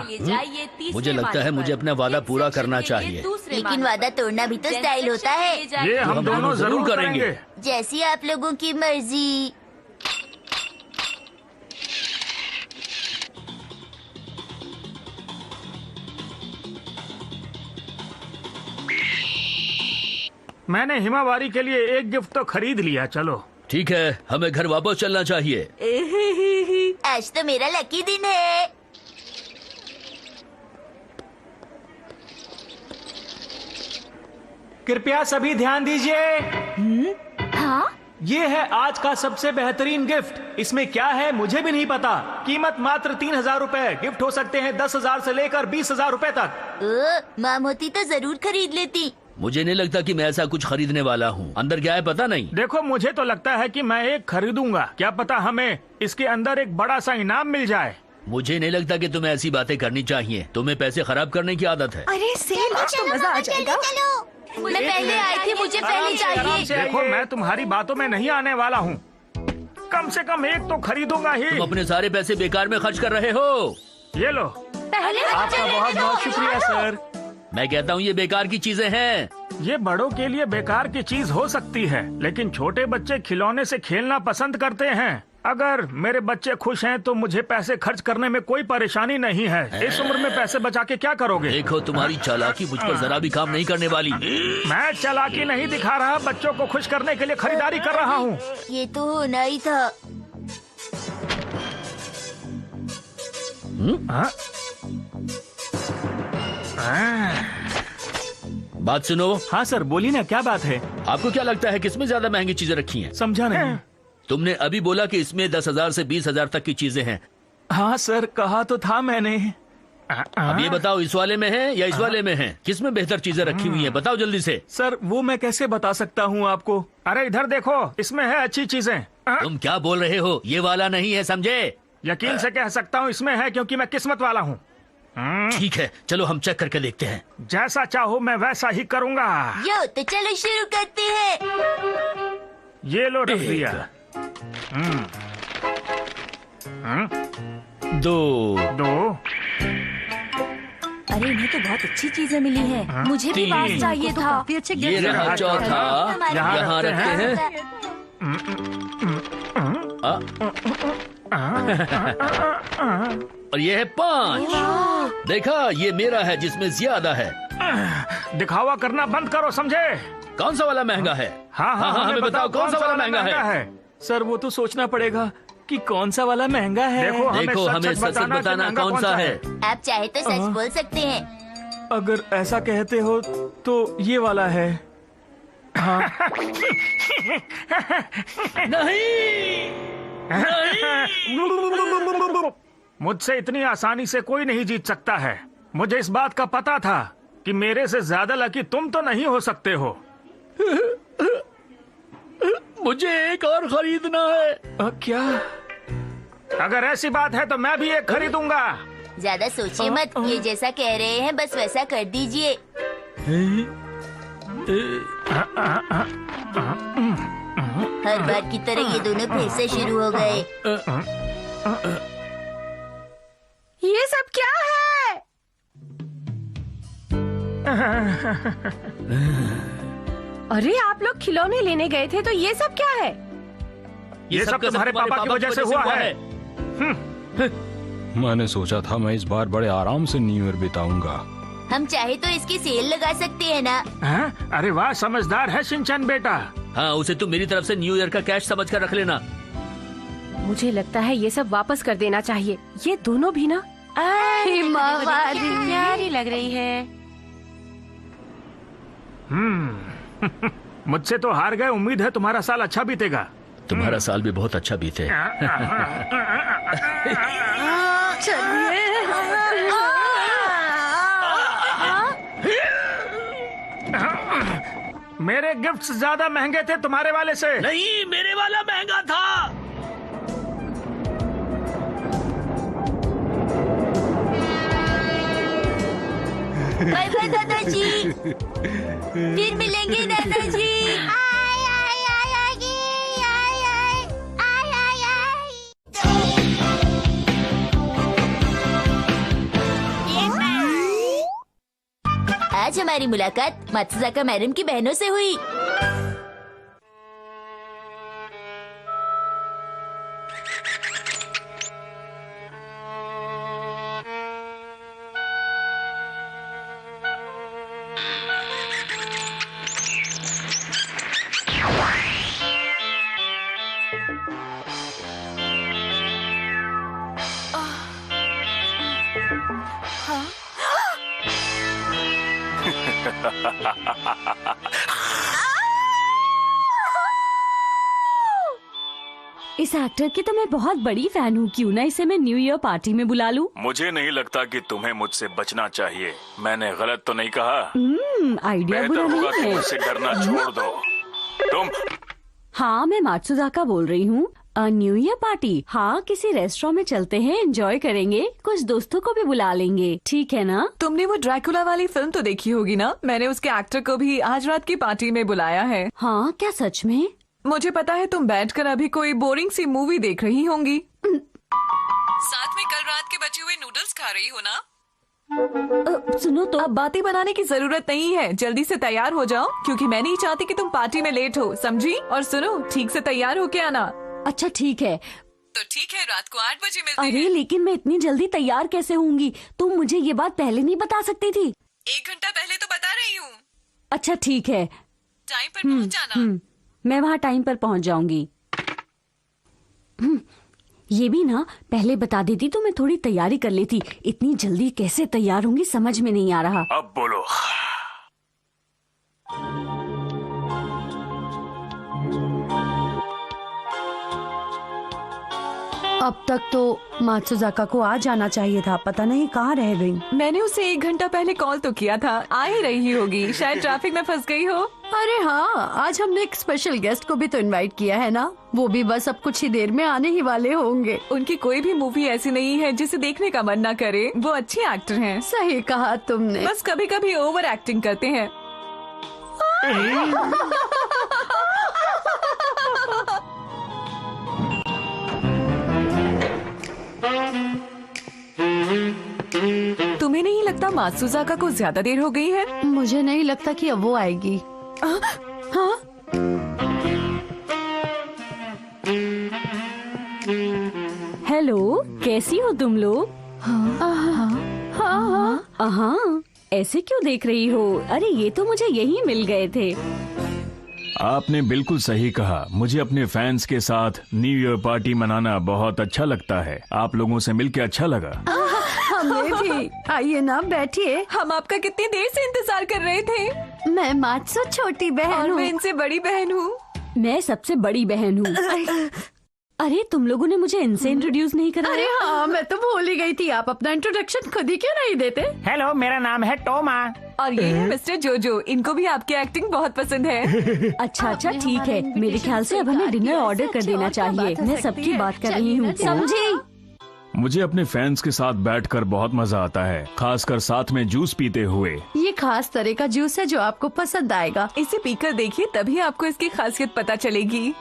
मुझे लगता है मुझे अपना वादा पूरा करना चाहिए। लेकिन वादा तोड़ना भी तो स्टाइल होता है। ये हम दोनों जरूर करेंगे। जैसी आप लोगों की मर्जी। मैंने हिमावारी के लिए एक गिफ्ट तो खरीद लिया। चलो ठीक है, हमें घर वापस चलना चाहिए। आज तो मेरा लकी दिन है। कृपया सभी ध्यान दीजिए। हाँ? ये है आज का सबसे बेहतरीन गिफ्ट। इसमें क्या है मुझे भी नहीं पता। कीमत मात्र 3,000 रुपए। गिफ्ट हो सकते हैं 10,000 से लेकर 20,000 रुपए तक। माम होती तो जरूर खरीद लेती। मुझे नहीं लगता कि मैं ऐसा कुछ खरीदने वाला हूँ। अंदर क्या है पता नहीं। देखो, मुझे तो लगता है कि मैं एक खरीदूंगा। क्या पता हमें इसके अंदर एक बड़ा सा इनाम मिल जाए। मुझे नहीं लगता कि तुम्हें ऐसी बातें करनी चाहिए। तुम्हें पैसे खराब करने की आदत है। अरे सेल, आज तो मजा आ जाएगा। मैं पहले आई थी, मुझे पहले चाहिए। देखो, मैं तुम्हारी बातों में नहीं आने वाला हूँ। कम से कम एक तो खरीदूंगा ही। तुम अपने सारे पैसे बेकार में खर्च कर रहे हो। ये लो। आपका बहुत बहुत शुक्रिया सर। मैं कहता हूँ ये बेकार की चीजें हैं। ये बड़ों के लिए बेकार की चीज हो सकती है, लेकिन छोटे बच्चे खिलौने से खेलना पसंद करते हैं। अगर मेरे बच्चे खुश हैं तो मुझे पैसे खर्च करने में कोई परेशानी नहीं है। इस उम्र में पैसे बचा के क्या करोगे? देखो, तुम्हारी चालाकी मुझ पर जरा भी काम नहीं करने वाली। मैं चालाकी नहीं दिखा रहा, बच्चों को खुश करने के लिए खरीदारी कर रहा हूँ। ये तो होना ही था। बात सुनो। हाँ सर, बोलिए ना, क्या बात है? आपको क्या लगता है किसमें ज्यादा महंगी चीजें रखी हैं? समझा नहीं। तुमने अभी बोला कि इसमें 10,000 से 20,000 तक की चीजें हैं। हाँ सर, कहा तो था मैंने। अब ये बताओ, इस वाले में है या इस वाले में है? किसमें बेहतर चीजें रखी हुई हैं? बताओ जल्दी से। सर, वो मैं कैसे बता सकता हूँ आपको? अरे इधर देखो, इसमें है अच्छी चीजें। तुम क्या बोल रहे हो? ये वाला नहीं है, समझे? यकीन से कह सकता हूँ इसमें है, क्योंकि मैं किस्मत वाला हूँ। ठीक है, चलो हम चेक करके देखते हैं। जैसा चाहो मैं वैसा ही करूँगा। यो, तो चलो शुरू करते हैं। ये लो, रख दिया। दो। अरे इन्हें तो बहुत अच्छी चीजें मिली हैं। मुझे भी बास चाहिए था। काफी अच्छे ये गिफ्ट रहा चौथा, यहाँ रखते हैं। और ये है 5। देखा, ये मेरा है जिसमें ज्यादा है। दिखावा करना बंद करो, समझे? कौन सा वाला महंगा है? हाँ, हमें बताओ कौन सा वाला महंगा है? सर वो तो सोचना पड़ेगा कि कौन सा वाला महंगा है। देखो हमें सच बताना कौन सा है। आप चाहे तो सच बोल सकते हैं। अगर ऐसा कहते हो तो ये वाला है। हाँ। नहीं, मुझसे इतनी आसानी से कोई नहीं जीत सकता है। मुझे इस बात का पता था कि मेरे से ज्यादा लकी तुम तो नहीं हो सकते हो। मुझे एक और खरीदना है। क्या? अगर ऐसी बात है तो मैं भी एक खरीदूंगा। ज्यादा सोचिए मत, ये जैसा कह रहे हैं बस वैसा कर दीजिए। हर बार की तरह ये दोनों फिर से शुरू हो गए। ये सब क्या है? अरे आप लोग खिलौने लेने गए थे तो ये सब क्या है? ये सब तुम्हारे पापा की वजह से हुआ है। मैंने सोचा था मैं इस बार बड़े आराम से न्यू ईयर बिताऊंगा। हम चाहे तो इसकी सेल लगा सकते हैं ना? अरे वाह, समझदार है शिनचैन बेटा। हाँ, उसे तुम मेरी तरफ से न्यू ईयर का कैश समझ कर रख लेना। मुझे लगता है ये सब वापस कर देना चाहिए। ये दोनों भी ना प्यारी लग रही है। मुझसे तो हार गए। उम्मीद है तुम्हारा साल अच्छा बीतेगा। तुम्हारा साल भी बहुत अच्छा बीते। मेरे गिफ्ट्स ज्यादा महंगे थे तुम्हारे वाले से। नहीं, मेरे वाला महंगा था। बाय बाय दादाजी। फिर मिलेंगे दादाजी। आज हमारी मुलाकात मात्सुजाका मैडम की बहनों से हुई। इस एक्टर की तो मैं बहुत बड़ी फैन हूँ। क्यों ना इसे मैं न्यू ईयर पार्टी में बुला लूं? मुझे नहीं लगता कि तुम्हें मुझसे बचना चाहिए। मैंने गलत तो नहीं कहा? आइडिया बुरा बेहतर होगा नहीं कि है। मुझसे डरना छोड़ दो। तुम? हाँ, मैं मात्सुजाका बोल रही हूँ। New year party? हाँ, किसी रेस्टोरेंट में चलते हैं, एंजॉय करेंगे, कुछ दोस्तों को भी बुला लेंगे, ठीक है ना? तुमने वो ड्रैकुला वाली फिल्म तो देखी होगी ना? मैंने उसके एक्टर को भी आज रात की पार्टी में बुलाया है। हाँ, क्या सच में? मुझे पता है तुम बैठकर अभी कोई बोरिंग सी मूवी देख रही होंगी। साथ में कल रात के बचे हुए नूडल्स खा रही हो ना? सुनो तो, अब बातें बनाने की जरूरत नहीं है। जल्दी से तैयार हो जाओ, क्योंकि मैं नहीं चाहती कि तुम पार्टी में लेट हो, समझी? और सुनो, ठीक से तैयार होके आना। अच्छा ठीक है। तो ठीक है, रात को 8 बजे मिलते हैं। अरे लेकिन मैं इतनी जल्दी तैयार कैसे होंगी? तुम मुझे ये बात पहले नहीं बता सकती थी? 1 घंटा पहले तो बता रही हूँ। अच्छा ठीक है, टाइम पर पहुँच जाना। मैं वहाँ टाइम पर पहुँच जाऊंगी। ये भी ना पहले बता देती तो मैं थोड़ी तैयारी कर लेती। इतनी जल्दी कैसे तैयार होंगी समझ में नहीं आ रहा। अब बोलो। अब तक तो मात्सुजाका को आ जाना चाहिए था, पता नहीं कहाँ रह गई। मैंने उसे 1 घंटा पहले कॉल तो किया था, आ ही रही होगी। शायद ट्रैफिक में फंस गई हो। अरे हाँ, आज हमने एक स्पेशल गेस्ट को भी तो इनवाइट किया है ना, वो भी बस अब कुछ ही देर में आने ही वाले होंगे। उनकी कोई भी मूवी ऐसी नहीं है जिसे देखने का मन न करे। वो अच्छे एक्टर हैं। सही कहा तुमने। बस कभी कभी ओवर एक्टिंग करते हैं। तुम्हें नहीं लगता लगता मात्सुजाका को ज्यादा देर हो गई है। मुझे नहीं लगता कि अब वो आएगी। हाँ? हेलो, कैसी हो तुम लोग? हाँ, ऐसे क्यों देख रही हो? अरे ये तो मुझे यही मिल गए थे। आपने बिल्कुल सही कहा। मुझे अपने फैंस के साथ न्यू ईयर पार्टी मनाना बहुत अच्छा लगता है। आप लोगों से मिलकर अच्छा लगा। हमें भी। आइए ना, बैठिए। हम आपका कितनी देर से इंतजार कर रहे थे। मैं मात्सु छोटी बहन हूँ। मैं इनसे बड़ी बहन हूँ। मैं सबसे बड़ी बहन हूँ। अरे तुम लोगों ने मुझे इनसे इंट्रोड्यूस नहीं करा। अरे हाँ, मैं तो भूल ही गई थी। आप अपना इंट्रोडक्शन खुद ही क्यों नहीं देते? हेलो, मेरा नाम है टोमा। और ये है मिस्टर जोजो। इनको भी आपकी एक्टिंग बहुत पसंद है। अच्छा, ठीक है। मेरे ख्याल से अब हमें डिनर ऑर्डर कर देना चाहिए। मैं सबकी बात कर रही हूँ, समझी? मुझे अपने फैंस के साथ बैठकर बहुत मजा आता है, खासकर साथ में जूस पीते हुए। ये खास तरह का जूस है जो आपको पसंद आएगा। इसे पीकर देखिए, तभी आपको इसकी खासियत पता चलेगी।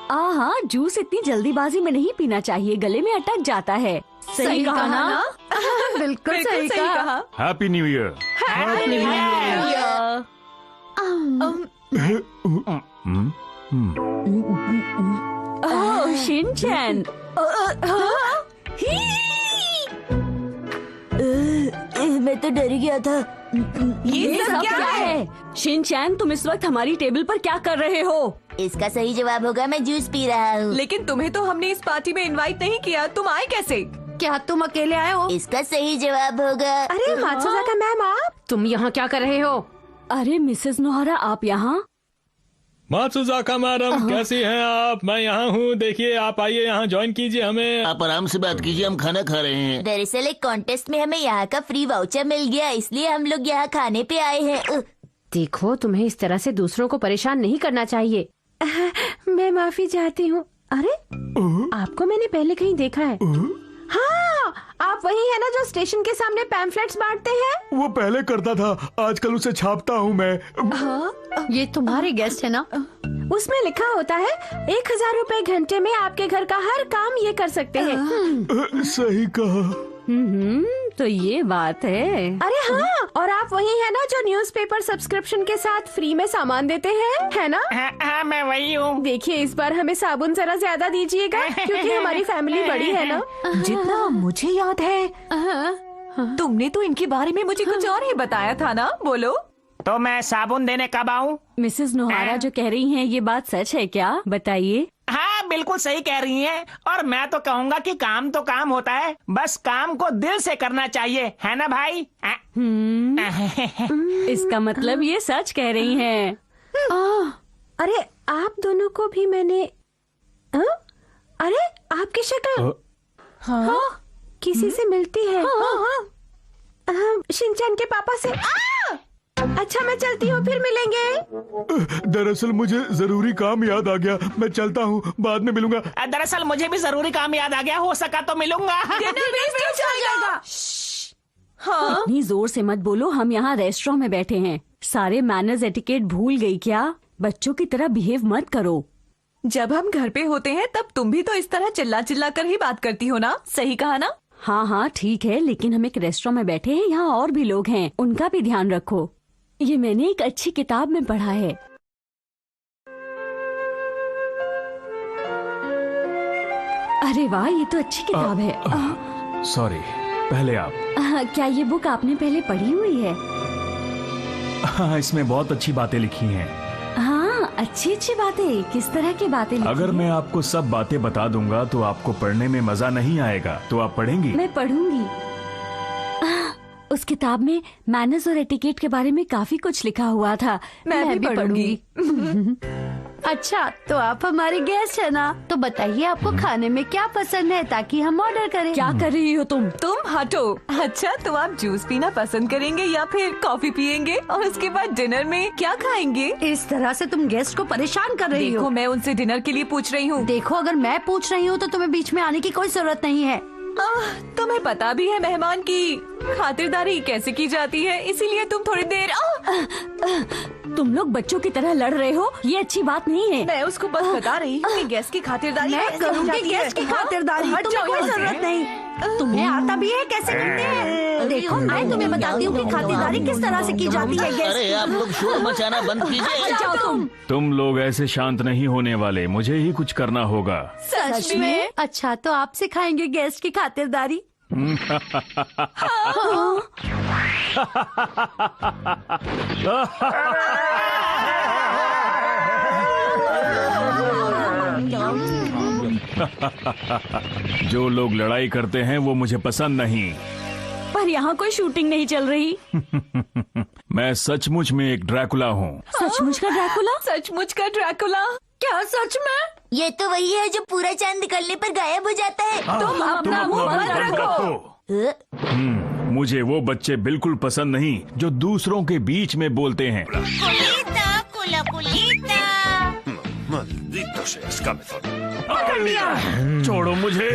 हाँ, जूस इतनी जल्दीबाजी में नहीं पीना चाहिए, गले में अटक जाता है। सही कहा ना? बिल्कुल सही कहा। Happy new year. Oh, Shinchan. मैं तो डर गया था। ये सब क्या है? शिनचैन, तुम इस वक्त हमारी टेबल पर क्या कर रहे हो? इसका सही जवाब होगा मैं जूस पी रहा हूँ। लेकिन तुम्हें तो हमने इस पार्टी में इनवाइट नहीं किया, तुम आए कैसे? क्या तुम अकेले आए हो? इसका सही जवाब होगा। अरे मात्सुजाका मैम, आप तुम यहाँ क्या कर रहे हो? अरे मिसेस नोहरा, आप यहाँ? मात्सुजाका मैडम, कैसी हैं आप? मैं यहाँ हूँ, देखिए आप आइए यहाँ ज्वाइन कीजिए हमें। आप आराम से बात कीजिए, हम खाना खा रहे हैं। दरअसल एक कॉन्टेस्ट में हमें यहाँ का फ्री वाउचर मिल गया, इसलिए हम लोग यहाँ खाने पे आए हैं। देखो, तुम्हें इस तरह से दूसरों को परेशान नहीं करना चाहिए। मैं माफी चाहती हूँ। अरे आपको मैंने पहले कहीं देखा है। हाँ, आप वही है ना जो स्टेशन के सामने पैम्फलेट्स बांटते हैं? वो पहले करता था, आजकल उसे छापता हूँ मैं। ये तुम्हारे गेस्ट है ना? उसमें लिखा होता है 1000 रुपए घंटे में आपके घर का हर काम ये कर सकते हैं। सही कहा। तो ये बात है। अरे हाँ, और आप वही है ना जो न्यूज़पेपर सब्सक्रिप्शन के साथ फ्री में सामान देते हैं, है ना? हाँ, मैं वही हूँ। देखिए, इस बार हमें साबुन जरा ज्यादा दीजिएगा, क्योंकि हमारी फैमिली बड़ी है ना। जितना मुझे याद है, तुमने तो इनके बारे में मुझे कुछ और ही बताया था ना, बोलो। तो मैं साबुन देने कब आऊँ? मिसेस नोहारा जो कह रही हैं, ये बात सच है क्या? बताइए। हाँ, बिल्कुल सही कह रही हैं। और मैं तो कहूँगा कि काम तो काम होता है, बस काम को दिल से करना चाहिए, है ना भाई? इसका मतलब ये सच कह रही हैं। अरे आप दोनों को भी मैंने अरे आपकी शक्ल हाँ, किसी से मिलती है। शिनचैन के पापा से। अच्छा, मैं चलती हूँ, फिर मिलेंगे। दरअसल मुझे जरूरी काम याद आ गया, मैं चलता हूँ, बाद में मिलूंगा। दरअसल मुझे भी जरूरी काम याद आ गया, हो सका तो मिलूंगा। हाँ? इतनी जोर से मत बोलो, हम यहाँ रेस्टोरेंट में बैठे हैं। सारे मैनर्स एटिकेट भूल गई क्या? बच्चों की तरह बिहेव मत करो। जब हम घर पे होते हैं तब तुम भी तो इस तरह चिल्ला चिल्ला कर ही बात करती हो ना, सही कहा ना? हाँ, ठीक है, लेकिन हम एक रेस्टोरेंट में बैठे हैं, यहाँ और भी लोग हैं, उनका भी ध्यान रखो। ये मैंने एक अच्छी किताब में पढ़ा है। अरे वाह, ये तो अच्छी किताब है। सॉरी, पहले आप। क्या ये बुक आपने पहले पढ़ी हुई है? हाँ, इसमें बहुत अच्छी बातें लिखी हैं। हाँ, अच्छी अच्छी बातें। किस तरह की बातें लिखी? अगर मैं आपको सब बातें बता दूंगा तो आपको पढ़ने में मजा नहीं आएगा, तो आप पढ़ेंगी? मैं पढ़ूंगी। उस किताब में मैनर्स और एटिकेट के बारे में काफी कुछ लिखा हुआ था। मैं भी पढ़ूंगी। अच्छा, तो आप हमारे गेस्ट है ना? तो बताइए आपको खाने में क्या पसंद है ताकि हम ऑर्डर करें। क्या कर रही हो तुम? तुम हटो। अच्छा, तो आप जूस पीना पसंद करेंगे या फिर कॉफी पियेंगे? और उसके बाद डिनर में क्या खाएंगे? इस तरह से तुम गेस्ट को परेशान कर रही हो। देखो, मैं उनसे डिनर के लिए पूछ रही हूँ। देखो, अगर मैं पूछ रही हूँ तो तुम्हें बीच में आने की कोई जरूरत नहीं है। तुम्हें पता भी है मेहमान की खातिरदारी कैसे की जाती है, इसीलिए तुम थोड़ी देर तुम लोग बच्चों की तरह लड़ रहे हो, ये अच्छी बात नहीं है। मैं उसको बस बता रही हूँ कि गैस की खातिरदारी मैं कैसे करूँगी जाती है। गैस की खातिरदारी, हट तुम्हें जाओ कोई यहाँ से। जरूरत नहीं। तुम्हें आता भी है कैसे करते हैं? देखो मैं तुम्हें बताती हूँ कि खातिरदारी किस तरह से की जाती है गैस अरे की। आप लोग शोर मचाना बंद कीजिए। हट जाओ तुम लोग ऐसे शांत नहीं होने वाले, मुझे ही कुछ करना होगा। सच में? अच्छा तो आप सिखाएंगे गैस की खातिरदारी? जो लोग लड़ाई करते हैं वो मुझे पसंद नहीं। पर यहाँ कोई शूटिंग नहीं चल रही। मैं सचमुच में एक ड्रैकुला हूँ। सचमुच का ड्रैकुला? सचमुच का ड्रैकुला? क्या सच में? ये तो वही है जो पूरा चांद निकलने पर गायब हो जाता है। तुम अपना मुंह बंद रखो। मुझे वो बच्चे बिल्कुल पसंद नहीं जो दूसरों के बीच में बोलते हैं। Culita, cula, culita. Maldito seas, cabezón. पकड़ लिया। छोड़ो मुझे।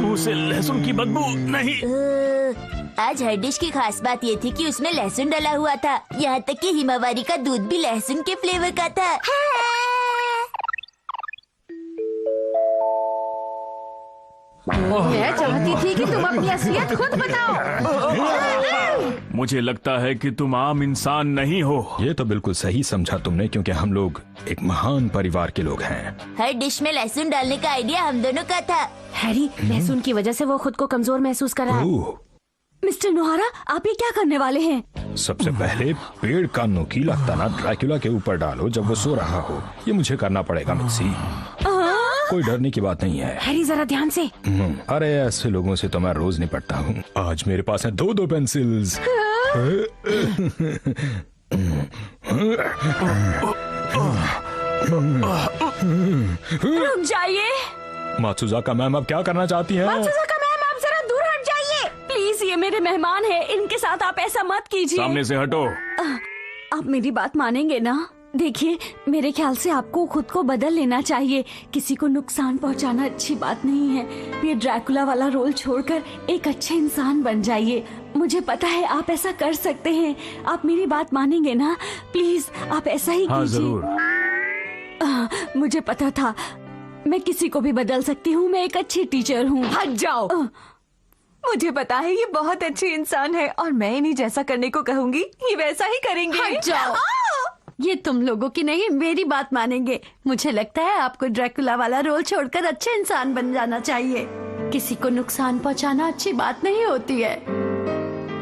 मुंह से लहसुन की बदबू नहीं। आज हर डिश की खास बात ये थी कि उसमें लहसुन डला हुआ था। यहाँ तक कि हिमावारी का दूध भी लहसुन के फ्लेवर का था। मैं चाहती थी कि तुम अपनी असलियत खुद बताओ। मुझे लगता है कि तुम आम इंसान नहीं हो। ये तो बिल्कुल सही समझा तुमने, क्योंकि हम लोग एक महान परिवार के लोग हैं। हर डिश में लहसुन डालने का आइडिया हम दोनों का था। हैरी, लहसुन की वजह से वो खुद को कमजोर महसूस कर रहा है। ओह, मिस्टर नोहारा, आप ये क्या करने वाले हैं? सबसे पहले पेड़ का नुकीला तना ड्रैकुला के ऊपर डालो जब वो सो रहा हो। ये मुझे करना पड़ेगा मिक्सी। कोई डरने की बात नहीं है। हैरी जरा ध्यान से। अरे ऐसे लोगों से तो मैं रोज निपटता हूँ। आज मेरे पास है 2-2 पेंसिल्स। रुक जाइए। मात्सुजाका मैम, अब क्या करना चाहती हैं? मात्सुजाका मैम, आप जरा दूर हट जाइए प्लीज। ये मेरे मेहमान हैं, इनके साथ आप ऐसा मत कीजिए। सामने से हटो। आप मेरी बात मानेंगे ना? देखिए, मेरे ख्याल से आपको खुद को बदल लेना चाहिए। किसी को नुकसान पहुंचाना अच्छी बात नहीं है। ये ड्रैकुला वाला रोल छोड़कर एक अच्छे इंसान बन जाइए। मुझे पता है आप ऐसा कर सकते हैं। आप मेरी बात मानेंगे ना? प्लीज आप ऐसा ही हाँ, कीजिए। जरूर। मुझे पता था मैं किसी को भी बदल सकती हूँ। मैं एक अच्छी टीचर हूँ। हट जाओ। मुझे पता है ये बहुत अच्छे इंसान है और मैं इन्हीं जैसा करने को कहूँगी, ये वैसा ही करेंगे। हट जाओ। ये तुम लोगों की नहीं, मेरी बात मानेंगे। मुझे लगता है आपको ड्रैकुला वाला रोल छोड़कर अच्छे इंसान बन जाना चाहिए। किसी को नुकसान पहुंचाना अच्छी बात नहीं होती है।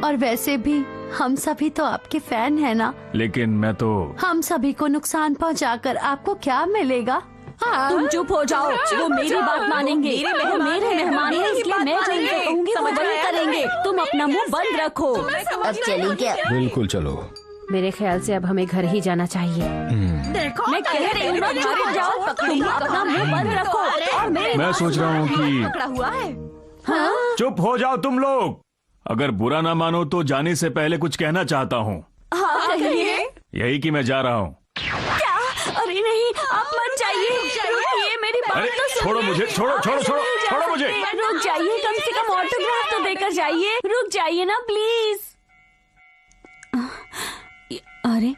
और वैसे भी हम सभी तो आपके फैन हैं ना। लेकिन मैं तो हम सभी को नुकसान पहुंचाकर आपको क्या मिलेगा? तुम चुप हो जाओ। वो मेरी बात मानेंगे। वो मेरे मेहमान हैं, इसलिए मैं जो इनको कहूंगी वो वही करेंगे। तुम अपना मुंह बंद रखो। अब चलें क्या? बिल्कुल चलो। मेरे ख्याल से अब हमें घर ही जाना चाहिए। देखो, मैं कह रही हूँ ना, चुप हो जाओ। तुम अपना मुंह बंद रखो और मेरे मैं सोच रहा हूँ कि पकड़ा हुआ है। हाँ? चुप हो जाओ तुम लोग। अगर बुरा ना मानो तो जाने से पहले कुछ कहना चाहता हूँ। हाँ, कहिए। यही कि मैं जा रहा हूँ। क्या? अरे नहीं, आप मत जाइए। रुकिए, मेरी बात अरे, तो सुनिए। छोड़ो मुझे, छोड़ो मुझे। रुक जाइए, कम से कम ऑटोग्राफ तो देकर जाइए। रुक जाइए ना प्लीज। अरे,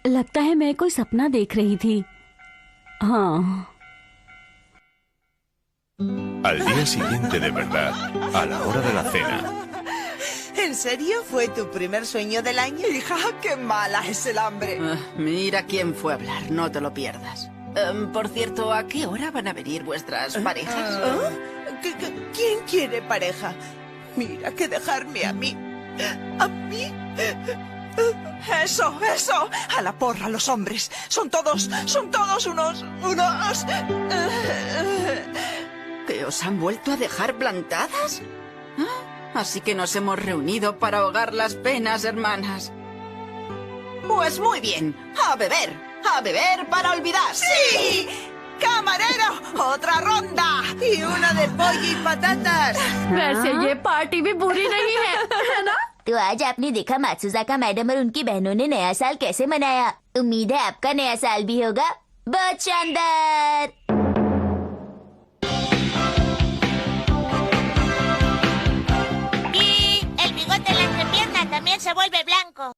लगता है मैं कोई सपना देख रही थी। हाँ। Al día siguiente de verdad, a la hora de la cena. ¿En serio fue tu primer sueño del año? Hija, qué mala es el hambre. Mira quién fue a hablar, no te lo pierdas. Por cierto, ¿a qué hora van a venir vuestras parejas? ¿Quién quiere pareja? Mira que dejarme a mí. ¿A mí? Eso. A la porra los hombres. Son todos unos... ¿Que os han vuelto a dejar plantadas? Así que nos hemos reunido para ahogar las penas, hermanas. Pues muy bien, a beber para olvidar. ¡Sí! ¡Camarero! ¡Otra ronda! Y una de pollo y patatas. वैसे ये party भी बुरी नहीं है ना? तो आज आपने देखा मात्सुजाका मैडम और उनकी बहनों ने नया साल कैसे मनाया। उम्मीद है आपका नया साल भी होगा बहुत शानदार। Y el bigote en la entrepierna también se vuelve blanco.